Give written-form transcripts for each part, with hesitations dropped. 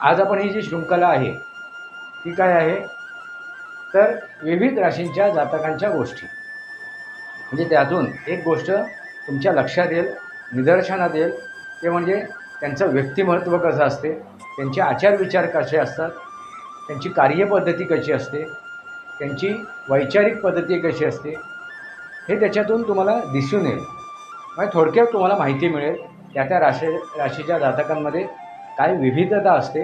आज आपण ही जी शृंखला आहे ती काय आहे तर विविध राशींच्या जातकांच्या गोष्टी, म्हणजे त्यातून एक गोष्ट तुमच्या लक्षात येईल, निदर्शनात येईल, ते म्हणजे त्यांचं व्यक्तिमत्व कसं असते, त्यांचे आचार विचार कसे असतात, त्यांची कार्यपद्धती कशी असते, त्यांची वैचारिक पद्धती कशी असते, हे त्याच्यातून तुम्हाला दिसून येईल. म्हणजे थोडक्यात तुम्हाला माहिती मिळेल त्या राशीच्या जातकांमध्ये काय विविधता असते,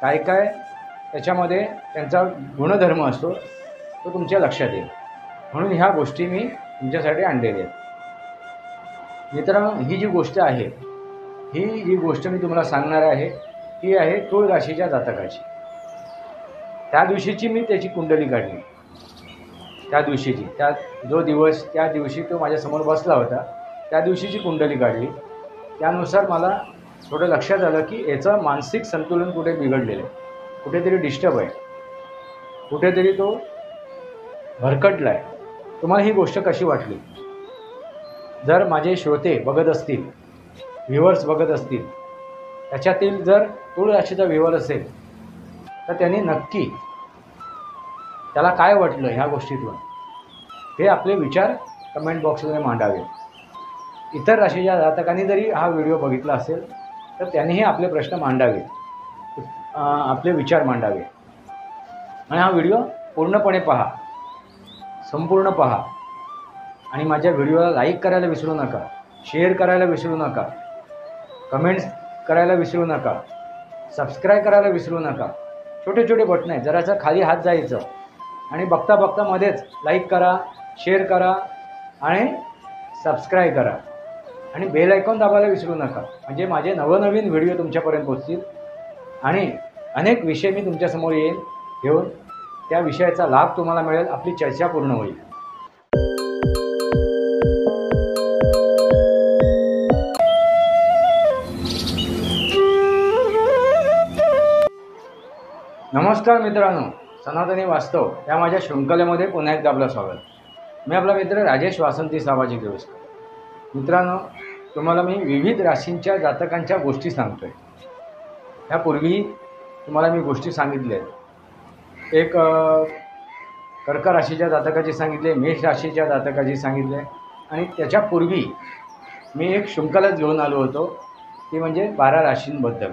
काय काय त्याच्यामध्ये त्यांचा गुणधर्म असतो, तो तुमच्या लक्षात येईल. म्हणून ह्या गोष्टी मी तुमच्यासाठी आणलेल्या आहेत. मित्रांनो, ही जी गोष्ट आहे, ही जी गोष्ट मी तुम्हाला सांगणार आहे ती आहे तुळ राशीच्या जातकाची. त्या दिवशीची मी त्याची कुंडली काढली, त्या दिवशीची, त्या जो दिवस त्या दिवशी तो माझ्यासमोर बसला होता त्या दिवशीची कुंडली काढली. त्यानुसार मला थोडं लक्षात आलं की याचं मानसिक संतुलन कुठे बिघडलेलं आहे, कुठेतरी डिस्टर्ब आहे, कुठेतरी तो भरकटला आहे. तुम्हाला ही गोष्ट कशी वाटली? जर माझे श्रोते बघत असतील, व्ह्युअर्स बघत असतील, त्याच्यातील जर तुळ राशीचा व्ह्युअर असेल तर त्यांनी नक्की त्याला काय वाटलं ह्या गोष्टीतून हे आपले विचार कमेंट बॉक्समध्ये मांडावे. इतर राशीच्या जातकांनी जरी हा व्हिडिओ बघितला असेल तर त्यांनीही आपले प्रश्न मांडावे, आपले विचार मांडावे. आणि हा व्हिडिओ पूर्णपणे पहा, संपूर्ण पहा, आणि माझ्या व्हिडिओला लाईक करायला विसरू नका, शेअर करायला विसरू नका, कमेंट्स करायला विसरू नका, सबस्क्राईब करायला विसरू नका. छोटे छोटे बटन आहेत, जराचं खाली हात जायचं आणि बघता बघता मध्येच लाईक करा, शेअर करा आणि सबस्क्राईब करा, आणि बेल आयकॉन दाबायला विसरू नका. म्हणजे माझे नवनवीन व्हिडिओ तुमच्यापर्यंत पोहोचतील आणि अनेक विषय मी तुमच्यासमोर येईल घेऊन, त्या विषयाचा लाभ तुम्हाला मिळेल, आपली चर्चा पूर्ण होईल. नमस्कार मित्रांनो, सनातनी वास्तव या माझ्या शृंखलेमध्ये पुन्हा एकदा आपलं स्वागत. मी आपला मित्र राजेश वासंती सामाजिक व्यवस्था. मित्रांनो, तुम्हाला मी विविध राशींच्या जातकांच्या गोष्टी सांगतो आहे. यापूर्वी तुम्हाला मी गोष्टी सांगितल्या आहेत. एक कर्क राशीच्या जातकाची सांगितले, मेष राशीच्या जातकाची सांगितले, आणि त्याच्यापूर्वी मी एक शृंखलाच घेऊन आलो होतो, ती म्हणजे 12 राशींबद्दल,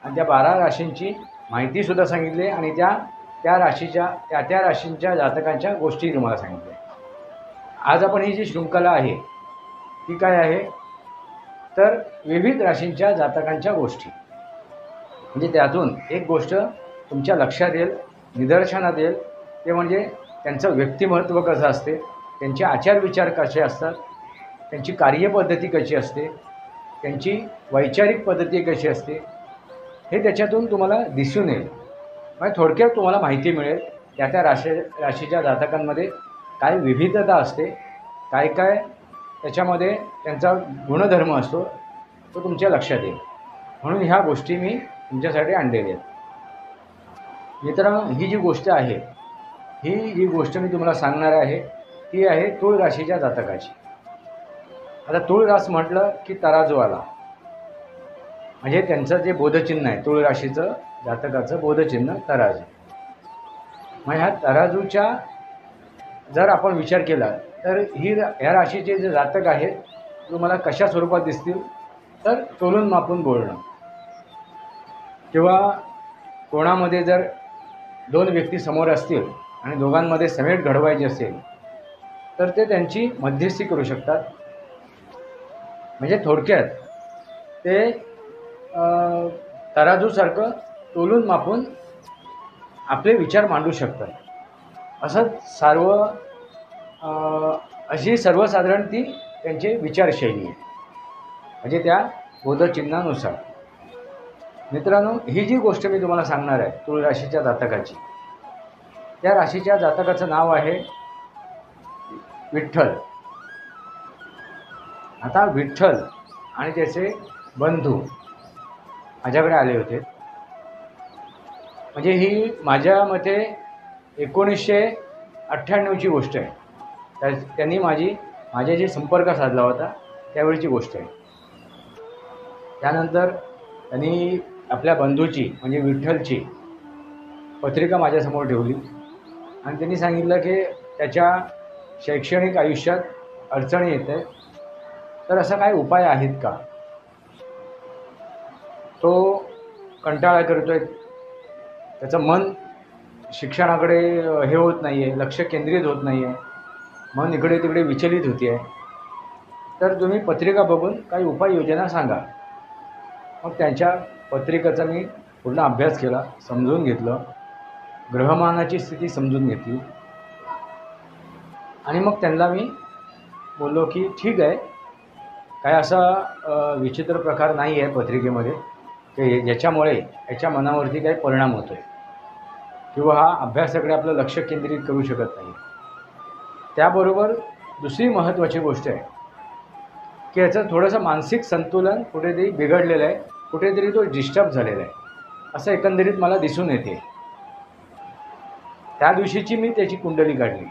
आणि त्या 12 राशींची माहितीसुद्धा सांगितली आणि त्या राशींच्या जातकांच्या गोष्टी तुम्हाला सांगितल्या. आज आपण ही जी शृंखला आहे ती काय आहे तर विविध राशींच्या जातकांच्या गोष्टी, म्हणजे त्यातून एक गोष्ट तुमच्या लक्षात येईल, निदर्शनात येईल, ते म्हणजे त्यांचं व्यक्तिमत्व कसं असते, त्यांचे आचार विचार कसे असतात, त्यांची कार्यपद्धती कशी असते, त्यांची वैचारिक पद्धती कशी असते, हे त्याच्यातून तुम्हाला दिसून येईल. म्हणजे थोडक्यात तुम्हाला माहिती मिळेल त्या राशीच्या जातकांमध्ये काय विविधता असते, काय काय त्याच्यामध्ये त्यांचा गुणधर्म असतो, तो तुमच्या लक्षात येईल. म्हणून ह्या गोष्टी मी तुमच्यासाठी आणलेल्या आहेत. मित्रांनो, ही जी गोष्ट आहे, ही जी गोष्ट मी तुम्हाला सांगणार आहे ती आहे तुळ राशीच्या जातकाची. आता तुळ रास म्हटलं की तराजू आला, म्हणजे त्यांचं जे बोधचिन्ह आहे, तुळ राशीचं जातकाचं बोधचिन्ह तराजू. मग ह्या तराजूच्या जर आपण विचार केला तर ह्या राशीचे जे जातक आहेत तुम्हाला कशा स्वरूपात दिसतील तर तोलून मापून बोलणं, किंवा कोणामध्ये जर 2 व्यक्ती समोर असतील आणि दोघांमध्ये समेट घडवायची असेल तर ते त्यांची मध्यस्थी करू शकतात. म्हणजे थोडक्यात ते तराजूसारखं तोलून मापून आपले विचार मांडू शकतात. अशी सर्वसाधारण ती त्यांची विचारशैली आहे, म्हणजे त्या बोधचिन्हानुसार. मित्रांनो, ही जी गोष्ट मी तुम्हाला सांगणार आहे तुळ राशीच्या जातकाची, त्या राशीच्या जातकाचं नाव आहे विठ्ठल. आता विठ्ठल आणि त्याचे बंधू माझ्याकडे आले होते. म्हणजे ही माझ्या मते 1998ची गोष्ट आहे. त्यांनी माझ्याशी संपर्क साधला होता त्यावेळीची गोष्ट आहे. त्यानंतर त्यांनी आपल्या बंधूची म्हणजे विठ्ठलची पत्रिका माझ्यासमोर ठेवली आणि त्यांनी सांगितलं की त्याच्या शैक्षणिक आयुष्यात अडचणी येत आहेत, तर असा काय उपाय आहेत का? तो कंटाळा करतोय, त्याचं मन शिक्षणाकडे हे होत नाही आहे, लक्ष केंद्रित होत नाही आहे, मन इकडे तिकडे विचलित होते आहे, तर तुम्ही पत्रिका बघून काही उपाययोजना सांगा. मग त्यांच्या पत्रिकेचा मी पूर्ण अभ्यास केला, समजून घेतलं, ग्रहमानाची स्थिती समजून घेतली आणि मग त्यांना मी बोललो की ठीक आहे, काय असा विचित्र प्रकार नाही आहे पत्रिकेमध्ये की ज्याच्यामुळे याच्या मनावरती काही परिणाम होतो आहे किंवा हा अभ्यासाकडे आपलं लक्ष केंद्रित करू शकत नाही. त्याबरोबर दुसरी महत्त्वाची गोष्ट आहे की याचं थोडंसं मानसिक संतुलन कुठेतरी बिघडलेलं आहे, कुठेतरी तो डिस्टर्ब झालेला आहे असं एकंदरीत मला दिसून येते. त्या दिवशीची मी त्याची कुंडली काढली,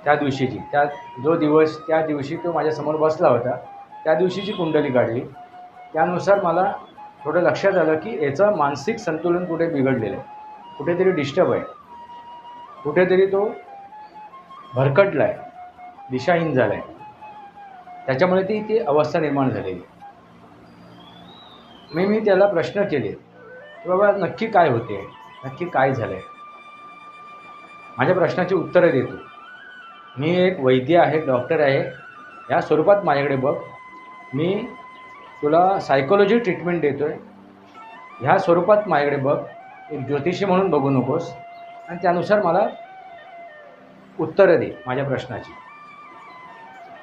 त्या दिवशीची, जो दिवस त्या दिवशी तो माझ्यासमोर बसला होता त्या दिवशीची कुंडली काढली. त्यानुसार मला थोडं लक्षात आलं की याचं मानसिक संतुलन कुठे बिघडलेलं आहे, कुठेतरी डिस्टर्ब आहे, कुठेतरी तो भरकटला आहे, दिशाहीन झाला आहे, त्याच्यामुळे ती अवस्था निर्माण झालेली. मी त्याला प्रश्न केले की बाबा नक्की काय होते, नक्की काय झालं आहे. माझ्या प्रश्नाची उत्तरं देतो. मी एक वैद्य आहे, डॉक्टर आहे, ह्या स्वरूपात माझ्याकडे बघ. मी तुला सायकोलॉजी ट्रीटमेंट देतो आहे, ह्या स्वरूपात माझ्याकडे बघ. एक ज्योतिषी म्हणून बघू नकोस आणि त्यानुसार मला उत्तरं दे माझ्या प्रश्नाची.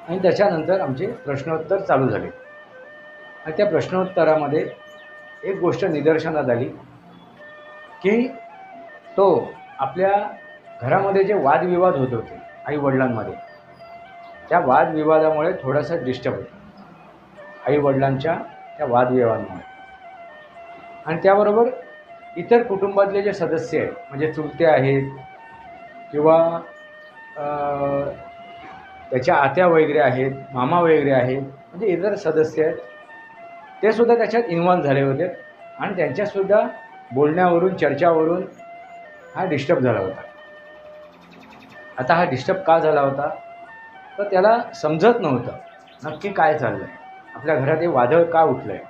आणि त्याच्यानंतर आमचे प्रश्नोत्तर चालू झाले आणि त्या प्रश्नोत्तरामध्ये एक गोष्ट निदर्शनात आली की तो आपल्या घरामध्ये जे वादविवाद होत होते आईवडिलांमध्ये, त्या वादविवादामुळे थोडासा डिस्टर्ब होतो आईवडिलांच्या त्या वादविवादामुळे. आणि त्याबरोबर इतर कुटुंबातले जे सदस्य आहेत म्हणजे चुलते आहेत किंवा त्याच्या आत्या वगैरे आहेत, मामा वगैरे आहेत, म्हणजे इतर सदस्य आहेत, ते सुद्धा त्याच्यात इन्व्हॉल्व झाले होते आणि त्यांच्यासुद्धा बोलण्यावरून चर्चावरून हा डिस्टर्ब झाला होता. आता हा डिस्टर्ब का झाला होता तर त्याला समजत नव्हतं नक्की काय चाललं आहे, आपल्या घरात हे वादळ का उठलं आहे,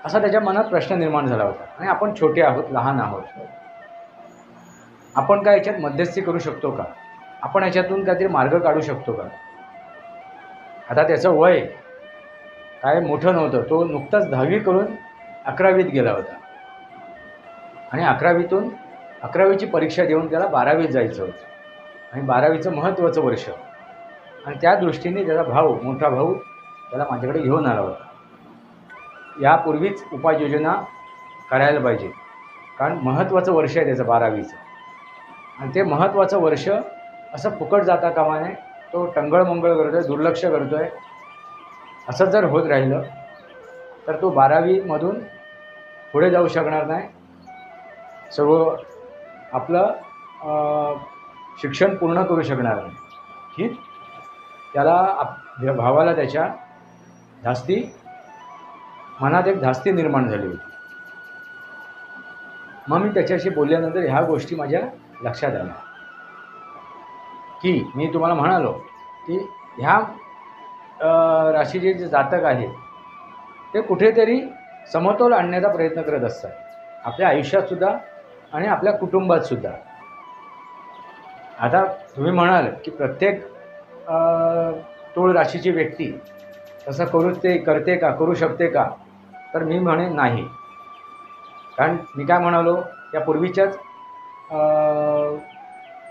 असा त्याच्या मनात प्रश्न निर्माण झाला होता. आणि आपण छोटे आहोत, लहान आहोत, आपण काय याच्यात मध्यस्थी करू शकतो का, आपण याच्यातून काहीतरी मार्ग काढू शकतो का. आता त्याचं वय काय मोठं नव्हतं, तो नुकताच 10वी करून 11वीत गेला होता आणि 11वीची परीक्षा देऊन त्याला 12वीत जायचं होतं आणि 12वीचं महत्त्वाचं वर्ष. आणि त्या दृष्टीने त्याचा मोठा भाऊ त्याला माझ्याकडे घेऊन आला होता. यापूर्वीच उपाययोजना करायला पाहिजे, कारण महत्त्वाचं वर्ष आहे त्याचं 12वीचं आणि ते महत्त्वाचं वर्ष असं फुकट जाता कामा नये. तो टंगळमंगळ करतो आहे, दुर्लक्ष करतो आहे. असं जर होत राहिलं तर तो 12वीमधून पुढे जाऊ शकणार नाही, सर्व आपलं शिक्षण पूर्ण करू शकणार नाही. ही त्याला भावाला त्याच्या मनात एक धास्ती निर्माण झाली होती. मग मी त्याच्याशी बोलल्यानंतर ह्या गोष्टी माझ्या लक्षात आल्या की मी तुम्हाला म्हणालो की ह्या राशीचे जे जातक आहेत ते कुठेतरी समतोल आणण्याचा प्रयत्न करत असतात आपल्या आयुष्यातसुद्धा आणि आपल्या कुटुंबातसुद्धा. आता तुम्ही म्हणाल की प्रत्येक तूळ राशीची व्यक्ती तसं करू शकते का, तर मी म्हणेन नाही. कारण मी काय म्हणालो या पूर्वीच्याच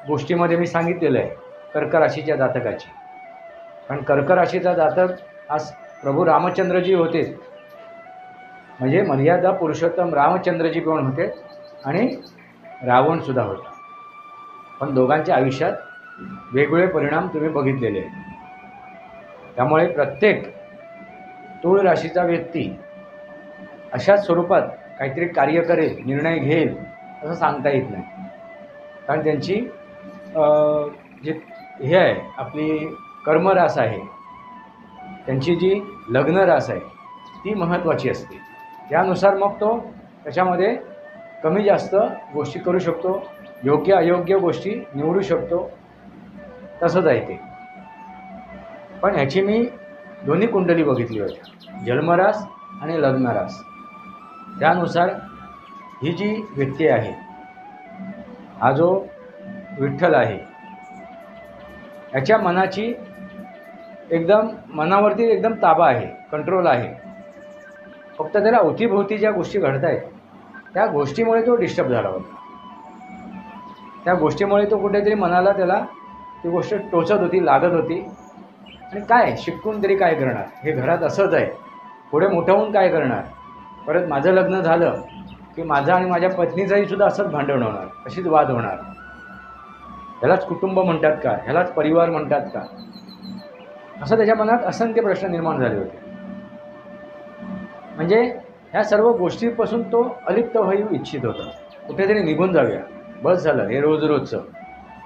गोष्टीमध्ये मी सांगितलेलं आहे कर्क राशीच्या जातकाची. कारण कर्क राशीचा जातक आज प्रभू रामचंद्रजी होते, म्हणजे मर्यादा पुरुषोत्तम रामचंद्रजी पण होते आणि रावणसुद्धा होता. पण दोघांच्या आयुष्यात वेगवेगळे परिणाम तुम्ही बघितलेले आहेत. त्यामुळे प्रत्येक तूळ राशीचा व्यक्ती अशाच स्वरूपात काहीतरी कार्य करेल, निर्णय घेईल असं सांगता येत नाही. कारण त्यांची जे हे आहे आपली कर्मरास आहे, त्यांची जी लग्न रास आहे ती महत्त्वाची असते. त्यानुसार मग तो त्याच्यामध्ये कमी जास्त गोष्टी करू शकतो, योग्य अयोग्य गोष्टी निवडू शकतो, तसंच आहे ते. पण ह्याची मी दोन्ही कुंडली बघितली होती, जन्मरास आणि लग्नरास. त्यानुसार ही जी व्यक्ती आहे, हा जो विठ्ठल आहे, याच्या मनाची मनावरती एकदम ताबा आहे, कंट्रोल आहे. फक्त त्याला अवतीभोवती ज्या गोष्टी घडत आहेत त्या गोष्टीमुळे तो डिस्टर्ब झाला होता. त्या गोष्टीमुळे तो कुठेतरी मनाला त्याला ती गोष्ट टोचत होती, लागत होती. आणि काय शिकून तरी काय करणार, हे घरात असंच आहे, पुढे मोठं होऊन काय करणार, परत माझं लग्न झालं की माझं आणि माझ्या पत्नीचंही सुद्धा असंच भांडण होणार, अशीच वाद होणार. ह्यालाच कुटुंब म्हणतात का, ह्यालाच परिवार म्हणतात का, असं त्याच्या मनात असंख्य प्रश्न निर्माण झाले होते. म्हणजे ह्या सर्व गोष्टींपासून तो अलिप्त होऊ इच्छित होता, कुठेतरी निघून जाऊया, बस झालं हे रोज रोजचं.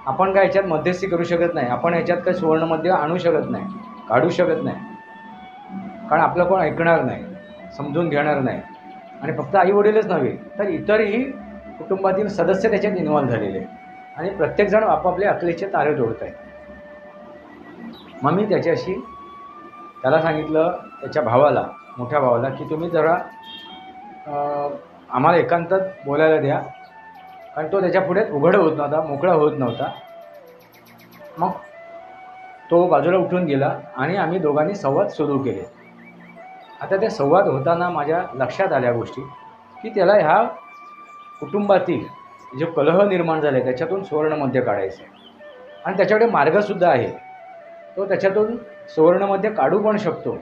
आपण काय ह्याच्यात मध्यस्थी करू शकत नाही, आपण ह्याच्यात काही सुवर्णमध्य आणू शकत नाही, काढू शकत नाही, कारण आपलं कोण ऐकणार नाही, समजून घेणार नाही. आणि फक्त आईवडीलच नव्हे तर इतरही कुटुंबातील सदस्य त्याच्यात इन्व्हॉल्व झालेले आहेत आणि प्रत्येकजण आपापले अकलेचे तारे तोडत आहेत. मग मी त्याला सांगितलं, त्याच्या भावाला, मोठ्या भावाला, की तुम्ही जरा आम्हाला एकांतात बोलायला द्या, कारण तो त्याच्या पुढे उघड होत नव्हता, मोकळा होत नव्हता. मग तो बाजूला उठून गेला आणि आम्ही दोघांनी संवाद सुरू केले. आता ते संवाद होताना माझ्या लक्षात आल्या गोष्टी, की त्याला ह्या कुटुंबातील जो कलह निर्माण झाला आहे त्याच्यातून सुवर्णमध्य काढायचं आहे आणि त्याच्याकडे मार्गसुद्धा आहे. तो त्याच्यातून सुवर्णमध्य काढू पण शकतो,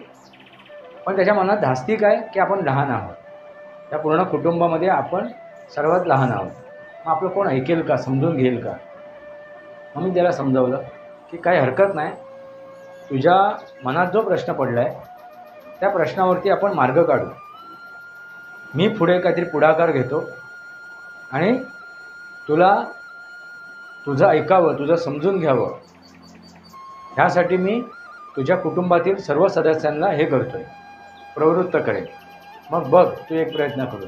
पण त्याच्या मनात धास्ती काय की आपण लहान आहोत, त्या पूर्ण कुटुंबामध्ये आपण सर्वात लहान आहोत, मग आपलं कोण ऐकेल का, समजून घेईल का. मग मी त्याला समजावलं की काही हरकत नाही, तुझ्या मनात जो प्रश्न पडला आहे त्या प्रश्नावरती आपण मार्ग काढू. मी पुढे काहीतरी पुढाकार घेतो आणि तुझं ऐकावं, तुझं समजून घ्यावं, ह्यासाठी मी तुझ्या कुटुंबातील सर्व सदस्यांना हे करतो आहे, प्रवृत्त करेन. मग बघ तू एक प्रयत्न करू.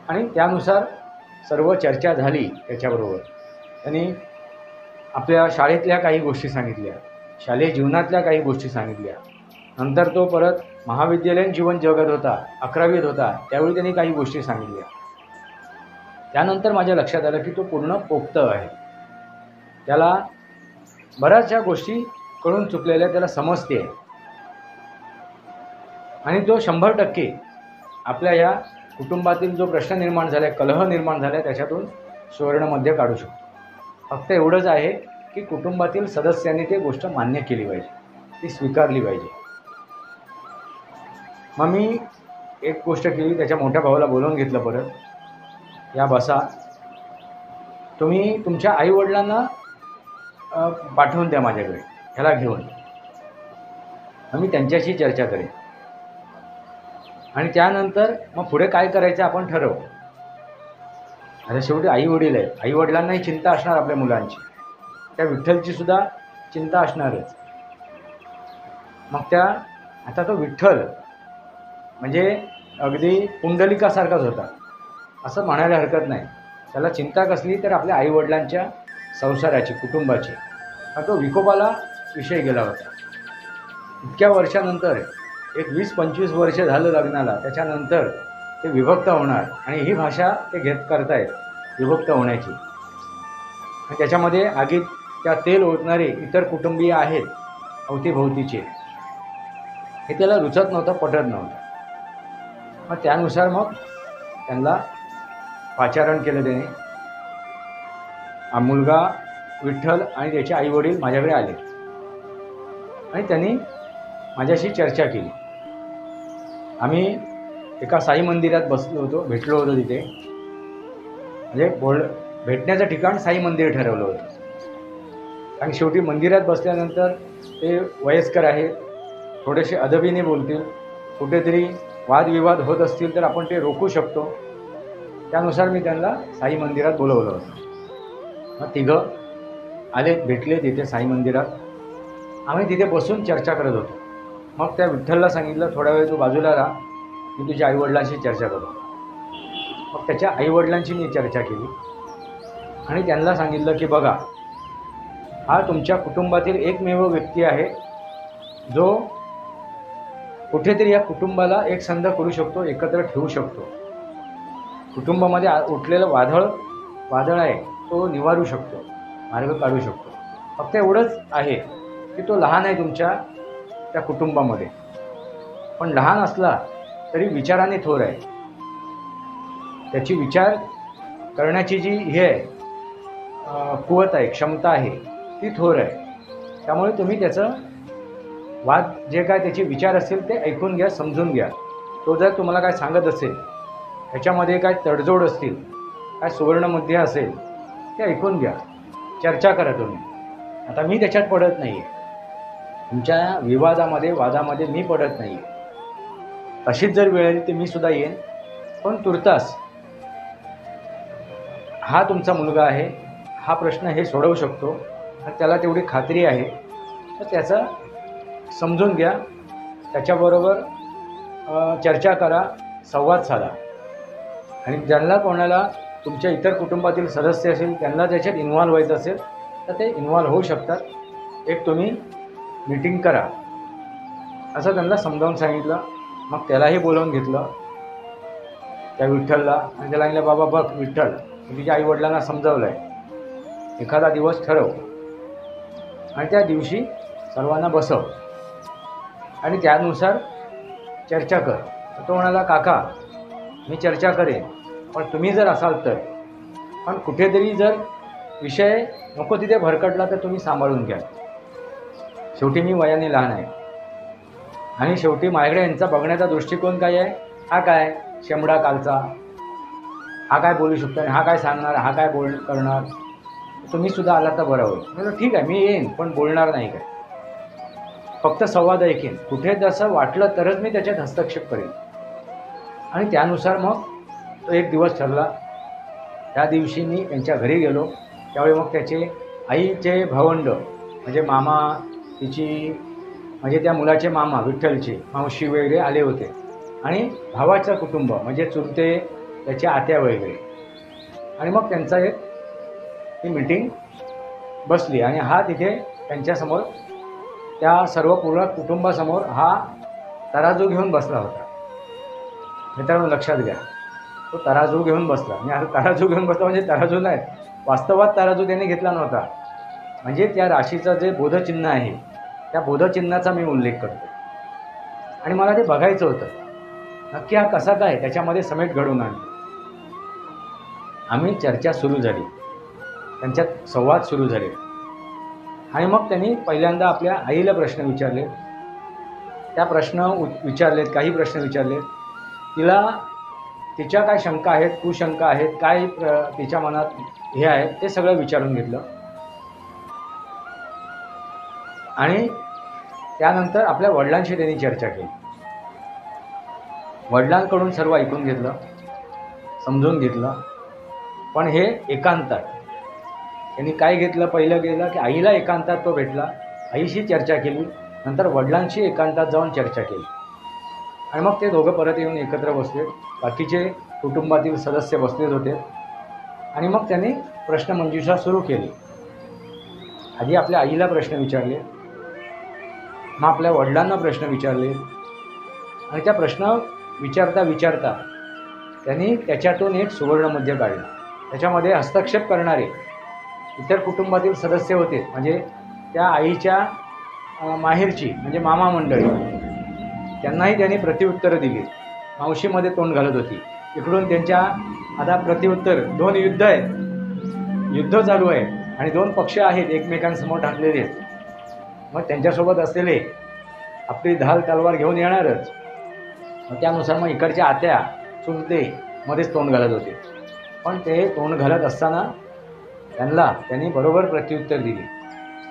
आणि त्यानुसार सर्व चर्चा झाली त्याच्याबरोबर. त्यांनी आपल्या शाळेतल्या काही गोष्टी सांगितल्या, शालेय जीवनातल्या काही गोष्टी सांगितल्या. नंतर तो परत महाविद्यालयीन जीवन जगत होता, 11वीत होता, त्यावेळी त्यांनी काही गोष्टी सांगितल्या. त्यानंतर माझ्या लक्षात आलं की तो पूर्ण पोक्त आहे, त्याला बऱ्याचशा गोष्टी कळून चुकलेल्या त्याला समजते आहे आणि तो 100% आपल्या या कुटुंबातील जो प्रश्न निर्माण झाला आहे, कलह निर्माण झाला आहे, त्याच्यातून सुवर्णमध्य काढू शकतो. फक्त एवढंच आहे की कुटुंबातील सदस्यांनी ती गोष्ट मान्य केली पाहिजे, ती स्वीकारली पाहिजे. मग मी एक गोष्ट केली, त्याच्या मोठ्या भावाला बोलवून घेतलं परत, या बसा, तुम्ही तुमच्या आईवडिलांना पाठवून द्या माझ्याकडे, ह्याला घेऊन, मी त्यांच्याशी चर्चा करेन आणि त्यानंतर मग पुढे काय करायचं आपण ठरवू. आता शेवटी आईवडील आहेत, आईवडिलांनाही चिंता असणार आपल्या मुलांची, त्या विठ्ठलची सुद्धा चिंता असणारच. मग आता तो विठ्ठल म्हणजे अगदी पुंडलिकासारखाच होता असं म्हणायला हरकत नाही. त्याला चिंता कसली तर आपल्या आईवडिलांच्या संसाराची, कुटुंबाची. तो विकोपाला विषय गेला होता. इतक्या वर्षानंतर, एक 20-25 वर्ष झालं लग्नाला, त्याच्यानंतर ते विभक्त होणार आणि ही भाषा ते करतायत विभक्त होण्याची. आणि त्याच्यामध्ये आगीत त्या तेल ओतणारे इतर कुटुंबीय आहेत अवतीभोवतीचे, हे त्याला रुचत नव्हतं, पटत नव्हतं. मग त्यानुसार मग त्यांना पाचारण केलं त्याने. हा मुलगा विठ्ठल आणि त्याचे आईवडील माझ्याकडे आले आणि त्यांनी माझ्याशी चर्चा केली. आम्ही एका साई मंदिरात बसलो होतो, भेटलो होतो तिथे. म्हणजे भेटण्याचं ठिकाण साई मंदिर ठरवलं होतं. आणि शेवटी मंदिरात बसल्यानंतर ते वयस्कर आहेत, थोडेसे अदबीने बोलतील, कुठेतरी वादविवाद होत असतील तर आपण ते रोखू शकतो. त्यानुसार मी त्यांना साई मंदिरात बोलवलं होतं. मग तिघं आले, भेटले तिथे साई मंदिरात. आम्ही तिथे बसून चर्चा करत होतो. मग त्या विठ्ठलला सांगितलं, थोडा वेळ तू बाजूला राहा, मी तुझ्या आईवडिलांशी चर्चा करतो. मग त्याच्या आईवडिलांशी मी चर्चा केली आणि त्यांना सांगितलं की बघा, हा तुमच्या कुटुंबातील एकमेव व्यक्ती आहे जो कुठेतरी या कुटुंबाला एकसंध करू शकतो, एकत्र ठेवू शकतो. कुटुंबामध्ये उठलेलं वादळ आहे तो निवारू शकतो, मार्ग काढू शकतो. फक्त एवढंच आहे की तो लहान आहे तुमच्या त्या कुटुंबामध्ये, पण लहान असला तरी विचाराने थोर आहे. त्याची विचार करण्याची जी हे आहे कुवत आहे, क्षमता आहे, ती थोर आहे. त्यामुळे तुम्ही त्याचं वाद जे काय त्याचे विचार असतील ते ऐकून घ्या, समजून घ्या. तो जर तुम्हाला काय सांगत असेल, त्याच्यामध्ये काय तडजोड असतील, काय सुवर्णमध्य असेल, ते ऐकून घ्या, चर्चा करा तुम्ही. आता मी त्याच्यात पडत नाही आहे, तुमच्या विवादामध्ये वादामध्ये मी पडत नाही आहे. अशीच जर वेळ आली तर मी सुद्धा येईन, पण तुर्तास हा तुमचा मुलगा आहे, हा प्रश्न हे सोडवू शकतो आणि त्याला तेवढी खात्री आहे, तर त्याचं समजून घ्या, त्याच्याबरोबर चर्चा करा, संवाद साधा. आणि ज्यांना कोणाला तुमच्या इतर कुटुंबातील सदस्य असेल त्यांना त्याच्यात इन्व्हॉल्व व्हायचं असेल तर ते इन्व्हॉल्व होऊ शकतात. एक तुम्ही मीटिंग करा असं त्यांना समजावून सांगितलं. मग त्यालाही बोलावून घेतलं, त्या विठ्ठलला, आणि त्याला सांगितलं बाबा बघ विठ्ठल, मी तुझ्या आईवडिलांना समजावलं आहे, एखादा दिवस ठरव आणि त्या दिवशी सर्वांना बसव आणि त्यानुसार चर्चा कर. तो म्हणाला काका मी चर्चा करेन, पण तुम्ही जर असाल तर, पण कुठेतरी जर विषय नको तिथे भरकटला तर तुम्ही सांभाळून घ्या. शेवटी मी वयाने लहान आहे आणि शेवटी माझ्याकडे यांचा बघण्याचा दृष्टिकोन काय आहे, हा काय शेंबडा कालचा, हा काय बोलू शकतो आणि हा काय सांगणार, हा काय करणार, तुम्ही सुद्धा आला तर बरं होईल. म्हटलं ठीक आहे मी येईन, पण बोलणार नाही काय, फक्त संवाद ऐकेन. कुठे जसं वाटलं तरच मी त्याच्यात हस्तक्षेप करेन. आणि त्यानुसार मग तो एक दिवस ठरला. त्या दिवशी मी त्यांच्या घरी गेलो. त्यावेळी मग त्याचे आईचे भावंड म्हणजे मामा, तिची म्हणजे त्या मुलाचे मामा विठ्ठलचे मावशी वगैरे आले होते आणि भावाचं कुटुंब म्हणजे चुलते, त्याच्या आत्या वगैरे. आणि मग त्यांचा ती मीटिंग बसली आणि हा तिथे त्यांच्यासमोर त्या सर्व पूर्ण कुटुंबासमोर हा तराजू घेऊन बसला होता. मित्रांनो लक्षात घ्या, तो तराजू घेऊन बसला. आणि आता तराजू घेऊन बसला म्हणजे तराजू नाही, वास्तवात तराजू त्याने घेतला नव्हता. म्हणजे त्या राशीचं जे बोधचिन्ह आहे त्या बोधचिन्हाचा मी उल्लेख करतो. आणि मला ते बघायचं होतं नक्की हा कसा काय त्याच्यामध्ये समेट घडवून आणतो. आम्ही चर्चा सुरू झाली, त्यांच्यात संवाद सुरू झाले. आणि मग त्यांनी पहिल्यांदा आपल्या आईला प्रश्न विचारले. त्या प्रश्न विचारलेत, काही प्रश्न विचारलेत. तिच्या काय शंका आहेत, कुशंका आहेत, काय तिच्या मनात हे आहे ते सगळं विचारून घेतलं. आणि त्यानंतर आपल्या वडिलांशी त्यांनी चर्चा केली. वडिलांकडून सर्व ऐकून घेतलं, समजून घेतलं. पण हे एकांतात त्यांनी काय घेतलं, पहिलं गेलं की आईला एकांतात तो भेटला, आईशी चर्चा केली, नंतर वडिलांशी एकांतात जाऊन चर्चा केली. आणि मग ते दोघं परत येऊन एकत्र बसले. बाकीचे कुटुंबातील सदस्य बसलेच होते. आणि मग त्यांनी प्रश्नमंजुषा सुरू केली. आधी आपल्या आईला प्रश्न विचारले, मग आपल्या वडिलांना प्रश्न विचारले. आणि त्या प्रश्न विचारता विचारता त्यांनी त्याच्यातून एक सुवर्णमध्य काढलं. त्याच्यामध्ये हस्तक्षेप करणारे इतर कुटुंबातील सदस्य होते, म्हणजे त्या आईच्या माहेरची म्हणजे मामा मंडळी, त्यांनाही त्यांनी प्रत्युत्तरं दिली. मावशीमध्ये तोंड घालत होती. इकडून त्यांच्या आता प्रत्युत्तर, दोन युद्ध आहेत, युद्ध चालू आहे आणि दोन पक्ष आहेत एकमेकांसमोर ठाकलेले आहेत. मग त्यांच्यासोबत असलेले आपली ढाल तलवार घेऊन येणारच. मग त्यानुसार मग इकडच्या आत्या चुलते मध्येच तोंड घालत होते. पण ते तोंड घालत असताना त्यांनी बरोबर प्रत्युत्तर दिली,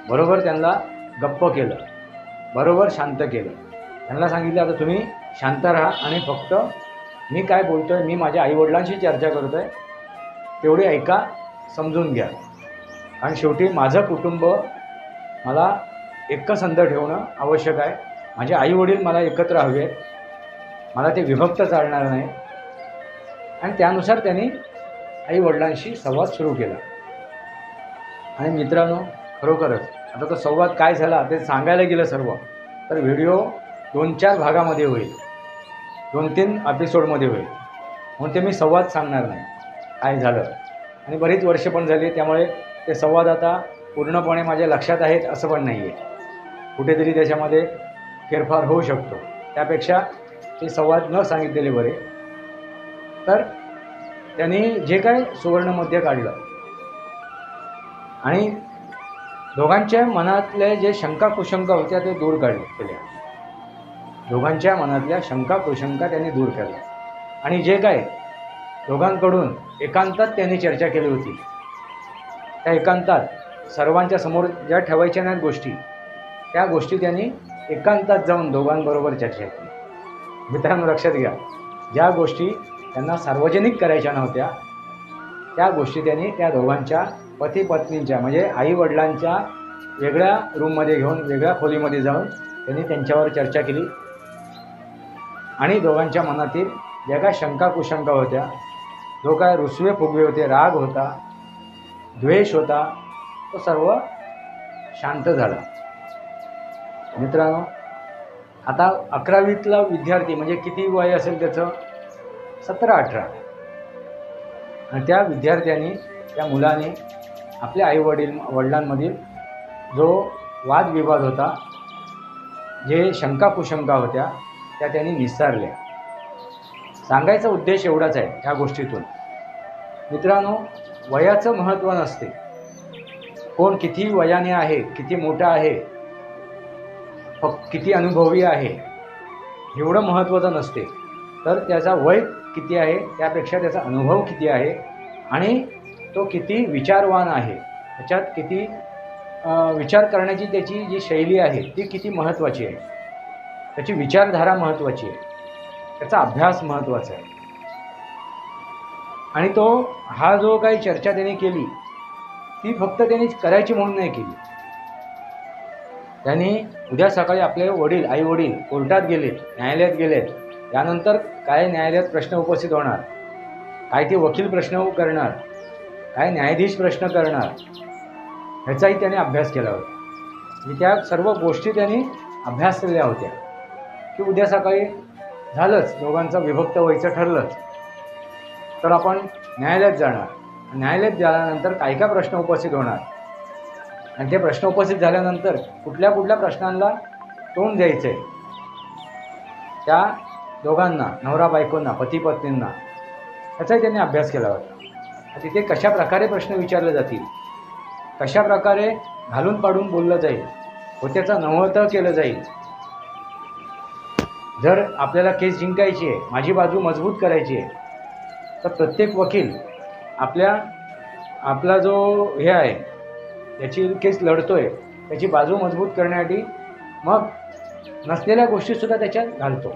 बरोबर त्यांना गप्प केलं, बरोबर शांत केलं. त्यांना सांगितलं आता तुम्ही शांत राहा आणि फक्त मी काय बोलतो आहे, मी माझ्या आईवडिलांशी चर्चा करतो आहे, तेवढे ऐका, समजून घ्या. आणि शेवटी माझं कुटुंब मला एकसंध ठेवणं आवश्यक आहे. माझे आईवडील मला एकत्र हवे आहेत. मला ते विभक्त चालणार नाही. आणि त्यानुसार त्यांनी आईवडिलांशी संवाद सुरू केला. आणि मित्रांनो, खरोखरच आता तो संवाद काय झाला ते सांगायला गेलं सर्व तर व्हिडिओ 2-4 भागामध्ये होईल, 2-3 एपिसोडमध्ये होईल, म्हणून ते मी संवाद सांगणार नाही काय झालं. आणि बरीच वर्ष पण झाली, त्यामुळे ते संवाद आता पूर्णपणे माझ्या लक्षात आहेत असं पण नाही आहे. कुठेतरी त्याच्यामध्ये फेरफार होऊ शकतो. त्यापेक्षा ते संवाद न सांगितलेले बरे. तर त्यांनी जे काय सुवर्णमध्य काढलं आणि दोघांच्या मनातल्या जे शंका कुशंका होत्या ते दूर केल्या. दोघांच्या मनातल्या शंका कुशंका त्यांनी दूर केल्या. आणि जे काय दोघांकडून एकांतात त्यांनी चर्चा केली होती, त्या एकांतात सर्वांच्या समोर ज्या ठेवायच्या नाहीत गोष्टी, त्या गोष्टी त्यांनी एकांतात जाऊन दोघांबरोबर चर्चा केली. मित्रांनो, लक्षात घ्या, ज्या गोष्टी त्यांना सार्वजनिक करायच्या नव्हत्या त्या गोष्टी त्यांनी त्या दोघांच्या पती पत्नींच्या म्हणजे आईवडिलांच्या वेगळ्या रूममध्ये घेऊन वेगळ्या खोलीमध्ये जाऊन त्यांनी त्यांच्यावर चर्चा केली. आणि दोघांच्या मनातील ज्या काय शंका कुशंका होत्या, जो काय रुसवे फुगवे होते, राग होता, द्वेष होता, तो सर्व शांत झाला. मित्रांनो, आता 11वीतला विद्यार्थी म्हणजे किती वय असेल त्याचं, 17-18. आणि त्या विद्यार्थ्यांनी, त्या मुलाने आपल्या वडिलांमधील जो वादविवाद होता, जे शंका कुशंका होत्या, त्या त्यांनी निस्तारल्या. सांगायचा उद्देश एवढाच आहे ह्या गोष्टीतून. मित्रांनो, वयाचं महत्त्व नसते. कोण किती वयाने आहे, किती मोठा आहे, किती अनुभवी आहे, एवढं महत्त्वाचं नसते. तर त्याचा वय किती आहे त्यापेक्षा त्याचा अनुभव किती आहे आणि तो किती विचारवान आहे, त्याच्यात किती विचार करण्याची त्याची जी शैली आहे ती किती महत्त्वाची आहे, त्याची विचारधारा महत्त्वाची आहे, त्याचा अभ्यास महत्त्वाचा आहे. आणि तो हा जो काही चर्चा त्याने केली ती फक्त त्यांनी करायची म्हणून नाही केली. त्यांनी उद्या सकाळी आपले वडील, आई वडील कोर्टात गेलेत, न्यायालयात गेलेत, त्यानंतर काय न्यायालयात प्रश्न उपस्थित होणार, काय ते वकील प्रश्न करणार, काय न्यायाधीश प्रश्न करणार, ह्याचाही त्याने अभ्यास केला होता. म्हणजे त्या सर्व गोष्टी त्यांनी अभ्यासलेल्या होत्या की उद्या सकाळी झालंच, दोघांचं विभक्त व्हायचं ठरलंच, तर आपण न्यायालयात जाणार. न्यायालयात गेल्यानंतर काय काय प्रश्न उपस्थित होणार आणि ते प्रश्न उपस्थित झाल्यानंतर कुठल्या कुठल्या प्रश्नांना तोंड द्यायचं आहे त्या दोघांना, नवरा बायकोंना, पती पत्नींना, ह्याचाही त्यांनी अभ्यास केला होता. तिथे कशा प्रकारे प्रश्न विचारले जातील, कशा प्रकारे घालून पाडून बोललं जाईल, होत्याचं नव्हतं केलं जाईल. जर आपल्याला केस जिंकायची आहे, माझी बाजू मजबूत करायची आहे, तर प्रत्येक वकील आपला जो हे आहे त्याची केस लढतोय त्याची बाजू मजबूत करण्यासाठी मग नसलेल्या गोष्टीसुद्धा त्याच्यात घालतो,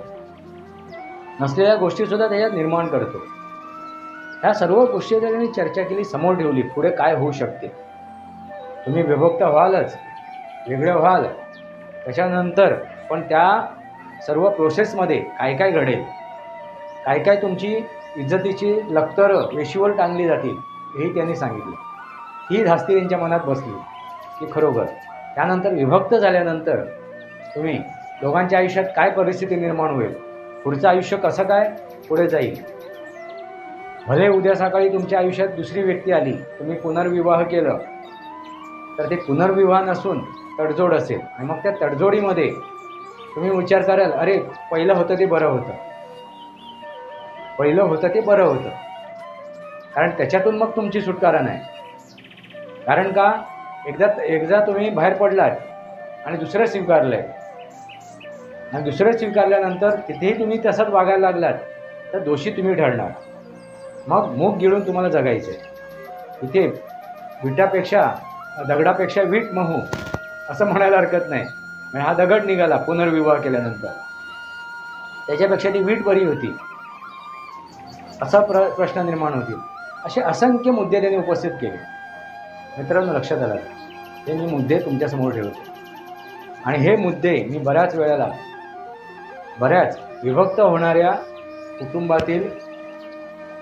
नसलेल्या गोष्टीसुद्धा त्याच्यात निर्माण करतो. ह्या सर्व गोष्टी त्यांनी चर्चा केली, समोर ठेवली, पुढे काय होऊ शकते. तुम्ही विभक्त व्हालच, वेगळे व्हाल, त्याच्यानंतर पण त्या सर्व प्रोसेसमध्ये काय काय घडेल, काय काय तुमची इज्जतीची लक्तरं वेशीवर टांगली जातील, हेही त्यांनी सांगितलं. ही धास्ती त्यांच्या मनात बसली की खरोखर त्यानंतर विभक्त झाल्यानंतर तुम्ही दोघांच्या आयुष्यात काय परिस्थिती निर्माण होईल, पुढचं आयुष्य कसं काय पुढे जाईल. भले उद्या सकाळी तुमच्या आयुष्यात दुसरी व्यक्ती आली, तुम्ही पुनर्विवाह केलं, तर ते पुनर्विवाह नसून तडजोड असेल. आणि मग त्या तडजोडीमध्ये तुम्ही विचार कराल, अरे पहिलं होतं ते बरं होतं, पहिलं होतं ते बरं होतं. कारण त्याच्यातून मग तुमची सुटकारा नाही. कारण का, एकदा तुम्ही बाहेर पडलात आणि दुसरं स्वीकारलं आहे आणि दुसरं स्वीकारल्यानंतर तिथेही तुम्ही तसंच वागायला लागलात तर दोषी तुम्ही ठरणार. मग मूग गिळून तुम्हाला जगायचं आहे. इथे विटापेक्षा दगडापेक्षा वीट महू असं म्हणायला हरकत नाही. म्हणजे हा दगड निघाला पुनर्विवाह केल्यानंतर, त्याच्यापेक्षा ती वीट बरी होती असा प्रश्न निर्माण होतील. असे असंख्य मुद्दे त्यांनी उपस्थित केले. मित्रांनो, लक्षात आलं, हे मी मुद्दे तुमच्यासमोर ठेवतो आणि हे मुद्दे मी बऱ्याच विभक्त होणाऱ्या कुटुंबातील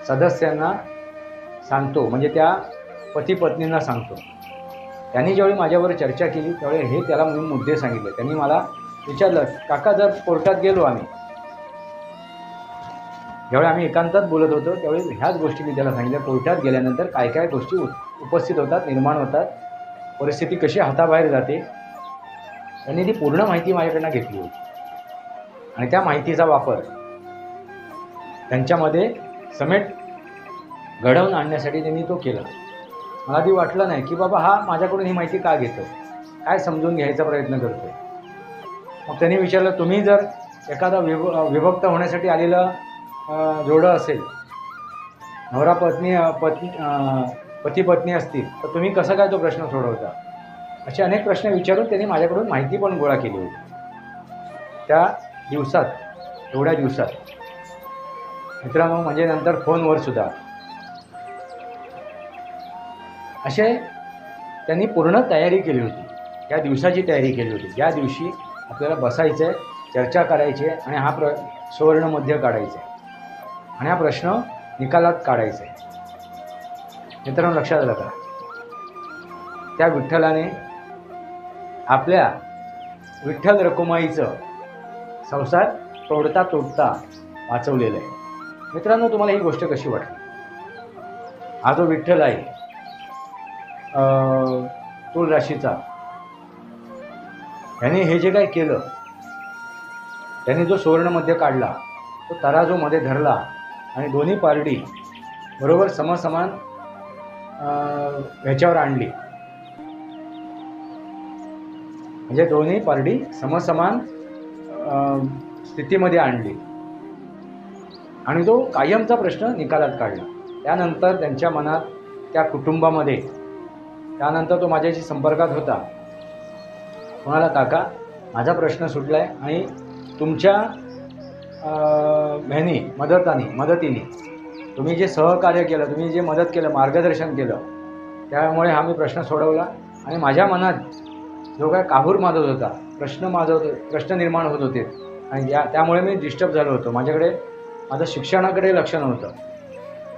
सदस्यांना सांगतो, म्हणजे त्या पती पत्नींना सांगतो. त्यांनी ज्यावेळी माझ्यावर चर्चा केली त्यावेळी हे त्याला मी मुद्दे सांगितले. त्यांनी मला विचारलं, काका जर कोर्टात गेलो आम्ही, ज्यावेळी आम्ही एकांतात बोलत होतो त्यावेळी ह्याच गोष्टी मी त्याला सांगितल्या. कोर्टात गेल्यानंतर काय काय गोष्टी उपस्थित होतात, निर्माण होतात, परिस्थिती कशी हाताबाहेर जाते, त्यांनी ती पूर्ण माहिती माझ्याकडनं घेतली होती. आणि त्या माहितीचा वापर त्यांच्यामध्ये समेट घडवून आणण्यासाठी त्यांनी तो केला. मला ती वाटलं नाही की बाबा हा माझ्याकडून ही माहिती का घेतो, काय समजून घ्यायचा प्रयत्न करतो. मग त्यांनी विचारलं, तुम्ही जर एखादा विभक्त होण्यासाठी आलेलं जोडं असेल, नवरा पती पत्नी असतील, तर तुम्ही कसं काय तो प्रश्न सोडवता. असे अनेक प्रश्न विचारून त्यांनी माझ्याकडून माहिती पण गोळा केली होती. त्या दिवसात, एवढ्या दिवसात मित्रांनो, म्हणजे नंतर फोनवर सुद्धा असे त्यांनी पूर्ण तयारी केली होती. त्या दिवसाची तयारी केली होती, ज्या दिवशी आपल्याला बसायचं आहे, चर्चा करायची आहे आणि हा सुवर्णमध्य काढायचं आहे आणि हा प्रश्न निकालात काढायचा आहे. मित्रांनो, लक्षात आलं का? त्या विठ्ठलाने आपल्या विठ्ठल रखुमाईचं संसार तोडता तोडता वाचवलेलं आहे. मित्रांनो, तुम्हाला ही गोष्ट कशी वाटली? हा जो विठ्ठल आहे तुळ राशीचा, याने हे जे काही केलं, त्याने जो सुवर्णमध्य काढला, तो तराजू मध्ये धरला आणि दोन्ही पारडी बरोबर समसमान ह्याच्यावर आणली. म्हणजे दोन्ही पारडी समसमान स्थितीमध्ये आणली आणि तो कायमचा प्रश्न निकालात काढला. त्यानंतर त्यांच्या मनात, त्या कुटुंबामध्ये, त्यानंतर तो माझ्याशी संपर्कात होता, म्हणाला, काका माझा प्रश्न सुटला आहे आणि तुमच्या मदतीने तुम्ही जे सहकार्य केलं, तुम्ही जे मदत केलं, मार्गदर्शन केलं, त्यामुळे हा मी प्रश्न सोडवला. आणि माझ्या मनात जो काय काहूर माजत होता, प्रश्न निर्माण होत होते आणि त्यामुळे मी डिस्टर्ब झालो होतो. माझं शिक्षणाकडे लक्ष नव्हतं,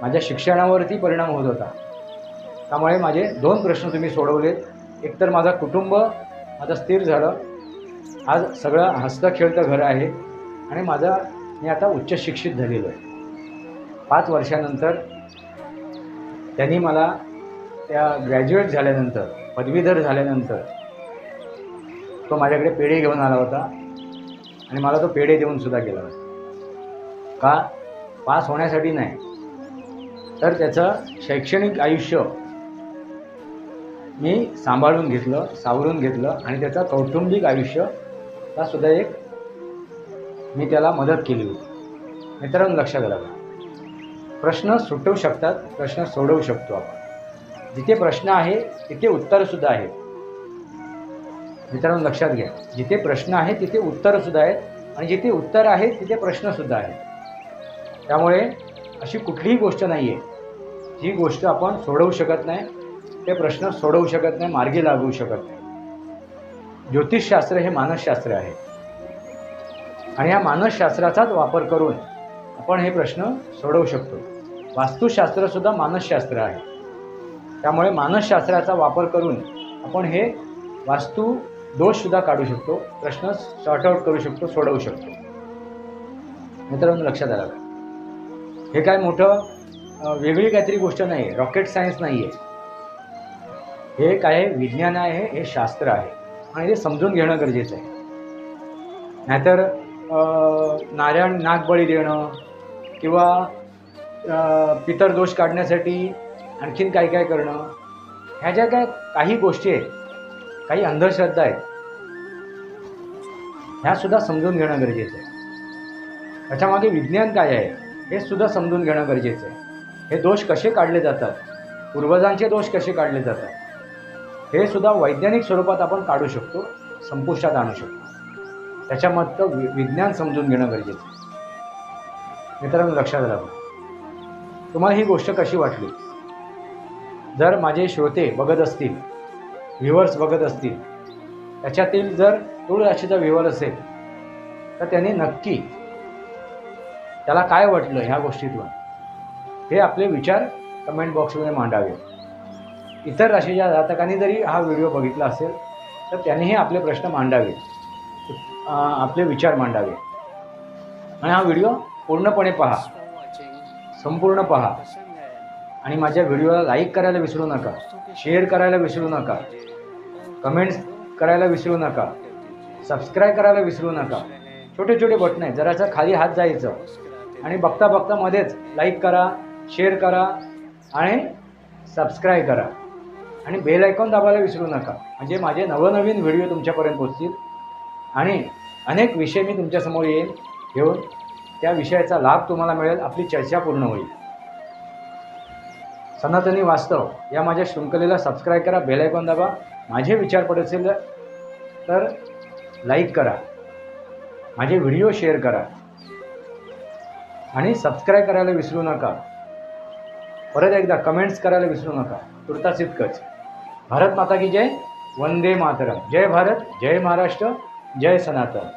माझ्या शिक्षणावरती परिणाम होत होता. त्यामुळे माझे 2 प्रश्न तुम्ही सोडवलेत. एकतर माझं कुटुंब माझं स्थिर झालं, आज सगळं हसतं खेळतं घर आहे आणि मी आता उच्च शिक्षित झालेलो आहे. 5 वर्षानंतर त्यांनी मला त्या ग्रॅज्युएट झाल्यानंतर, पदवीधर झाल्यानंतर तो माझ्याकडे पेढे घेऊन आला होता आणि मला तो पेढे देऊन सुद्धा गेला होता. का? पास होण्यासाठी नाही, तर त्याचं शैक्षणिक आयुष्य मी सांभाळून घेतलं, सावरून घेतलं आणि त्याचं कौटुंबिक आयुष्यला सुद्धा मी त्याला मदत केली होती. मित्रांनो, लक्षात आलं का? प्रश्न सुटवू शकतात, प्रश्न सोडवू शकतो आपण. जिथे प्रश्न आहे तिथे उत्तरसुद्धा आहे. मित्रांनो, लक्षात घ्या, जिथे प्रश्न आहे तिथे उत्तरसुद्धा आहेत आणि जिथे उत्तर आहे तिथे प्रश्नसुद्धा आहे. त्यामुळे अशी कुठलीही गोष्ट नाही आहे जी गोष्ट आपण सोडवू शकत नाही, ते प्रश्न सोडवू शकत नाही, मार्गी लागू शकत नाही. ज्योतिषशास्त्र हे मानसशास्त्र आहे आणि या मानसशास्त्राचाच वापर करून आपण हे प्रश्न सोडवू शकतो. वास्तुशास्त्रसुद्धा मानसशास्त्र आहे. त्यामुळे मानसशास्त्राचा वापर करून आपण हे वास्तू दोषसुद्धा काढू शकतो, प्रश्न सॉर्ट आऊट करू शकतो, सोडवू शकतो. मित्रांनो, लक्षात आलं का? हे काय मोठं वेगळी काहीतरी गोष्ट नाही आहे, रॉकेट सायन्स नाही आहे. हे काय विज्ञान आहे, हे शास्त्र आहे आणि ते समजून घेणं गरजेचं आहे. नाहीतर नागबळी देणं किंवा पितर दोष काढण्यासाठी आणखीन काय काय करणं, ह्या ज्या काही गोष्टी आहेत, काही अंधश्रद्धा आहेत, ह्यासुद्धा समजून घेणं गरजेचं आहे. त्याच्यामागे विज्ञान काय आहे हे सुद्धा समजून घेणं गरजेचं आहे. हे दोष कसे काढले जातात, पूर्वजांचे दोष कसे काढले जातात, हे सुद्धा वैज्ञानिक स्वरूपात आपण काढू शकतो, संपुष्टात आणू शकतो. त्याच्यामधलं विज्ञान समजून घेणं गरजेचं आहे. मित्रांनो, लक्षात राहा, तुम्हाला ही गोष्ट कशी वाटली? जर माझे श्रोते बघत असतील, व्ह्युअर्स बघत असतील, त्याच्यातील जर तुळ राशीचा व्ह्युअर असेल तर त्याने नक्की त्याला काय वाटलं ह्या गोष्टीतून, हे आपले विचार कमेंट बॉक्समध्ये मांडावे. इतर राशीच्या जातकांनी जरी हा व्हिडिओ बघितला असेल तर त्यांनीही आपले प्रश्न मांडावे, आपले विचार मांडावे. आणि हा व्हिडिओ पूर्णपणे पहा, संपूर्ण पहा. आणि माझ्या व्हिडिओला लाईक करायला विसरू नका, शेअर करायला विसरू नका, कमेंट्स करायला विसरू नका, सबस्क्राईब करायला विसरू नका. छोटे छोटे बटन आहेत, जरासं खाली हात जायचं आणि बघता बघता मध्येच लाईक करा, शेअर करा आणि सबस्क्राईब करा. आणि बेल आयकॉन दाबायला विसरू नका, म्हणजे माझे नवनवीन व्हिडिओ तुमच्यापर्यंत पोहोचतील आणि अनेक विषय मी तुमच्यासमोर येईल घेऊन. त्या विषयाचा लाभ तुम्हाला मिळेल, आपली चर्चा पूर्ण होईल. सनातनी वास्तव या माझ्या शृंखलेला सबस्क्राईब करा, बेल आयकॉन दाबा. माझे विचार पडत असेल तर लाईक करा, माझे व्हिडिओ शेअर करा आणि सबस्क्राईब करायला विसरू नका. परत एकदा कमेंट्स करायला विसरू नका. तुर्तास इतकंच. भारत माता की जय. वंदे मातरम. जय भारत, जय महाराष्ट्र, जय सनातन.